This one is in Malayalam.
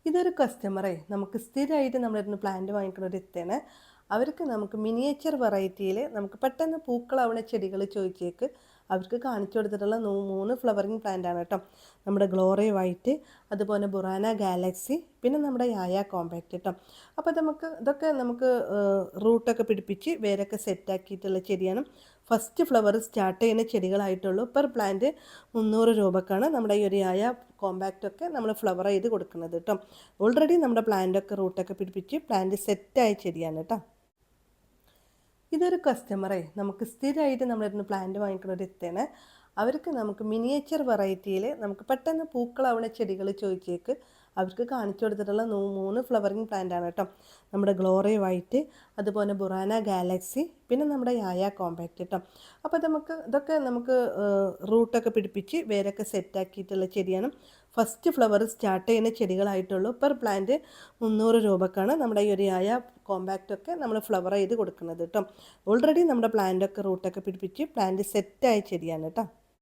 ഇതൊരു കസ്റ്റമറെ നമുക്ക് സ്ഥിരമായിട്ട് നമ്മളിരുന്ന് പ്ലാന്റ് വാങ്ങിക്കുന്ന ഒരു എത്തേണ്. അവർക്ക് നമുക്ക് മിനിയേച്ചർ വെറൈറ്റിയിൽ നമുക്ക് പെട്ടെന്ന് പൂക്കളാവുന്ന ചെടികൾ ചോദിച്ചേക്ക് അവർക്ക് കാണിച്ചു കൊടുത്തിട്ടുള്ള 3 ഫ്ലവറിങ് പ്ലാന്റ് ആണ് കേട്ടോ. നമ്മുടെ ഗ്ലോറി വൈറ്റ്, അതുപോലെ ബുറാന ഗാലക്സി, പിന്നെ നമ്മുടെ യായ കോമ്പാക്റ്റ് കേട്ടോ. അപ്പോൾ ഇതൊക്കെ നമുക്ക് റൂട്ടൊക്കെ പിടിപ്പിച്ച് വേരൊക്കെ സെറ്റാക്കിയിട്ടുള്ള ചെടിയാണ്. ഫസ്റ്റ് ഫ്ലവർ സ്റ്റാർട്ട് ചെയ്യുന്ന ചെടികളായിട്ടുള്ളൂ. പെർ പ്ലാന്റ് 300 രൂപക്കാണ് നമ്മുടെ ഈ ഒരു യായ കോമ്പാക്റ്റൊക്കെ നമ്മൾ ഫ്ലവർ ചെയ്ത് കൊടുക്കുന്നത് കേട്ടോ. ഓൾറെഡി നമ്മുടെ പ്ലാന്റൊക്കെ റൂട്ടൊക്കെ പിടിപ്പിച്ച് പ്ലാന്റ് സെറ്റായ ചെടിയാണ് കേട്ടോ. ഇതൊരു കസ്റ്റമറെ നമുക്ക് സ്ഥിരമായിട്ട് നമ്മളിരുന്ന് പ്ലാന്റ് വാങ്ങിക്കുന്ന ഒരു എത്തേണ്. അവർക്ക് നമുക്ക് മിനിയേച്ചർ വെറൈറ്റിയിൽ നമുക്ക് പെട്ടെന്ന് പൂക്കളാവുന്ന ചെടികൾ ചോദിച്ചേക്ക് അവർക്ക് കാണിച്ചു കൊടുത്തിട്ടുള്ള 3 ഫ്ലവറിങ് പ്ലാന്റ് ആണ് കേട്ടോ. നമ്മുടെ ഗ്ലോറി വൈറ്റ്, അതുപോലെ ബുറാന ഗാലക്സി, പിന്നെ നമ്മുടെ യായ കോമ്പാക്റ്റ് കേട്ടോ. അപ്പോൾ ഇതൊക്കെ നമുക്ക് റൂട്ടൊക്കെ പിടിപ്പിച്ച് വേരൊക്കെ സെറ്റാക്കിയിട്ടുള്ള ചെടിയാണ്. ഫസ്റ്റ് ഫ്ലവർ സ്റ്റാർട്ട് ചെയ്യുന്ന ചെടികളായിട്ടുള്ളൂ. പെർ പ്ലാന്റ് 300 രൂപക്കാണ് നമ്മുടെ ഈ ഒരു യായ കോമ്പാക്റ്റൊക്കെ നമ്മൾ ഫ്ലവർ ചെയ്ത് കൊടുക്കുന്നത് കേട്ടോ. ഓൾറെഡി നമ്മുടെ പ്ലാന്റൊക്കെ റൂട്ടൊക്കെ പിടിപ്പിച്ച് പ്ലാന്റ് സെറ്റായ ചെടിയാണ് കേട്ടോ.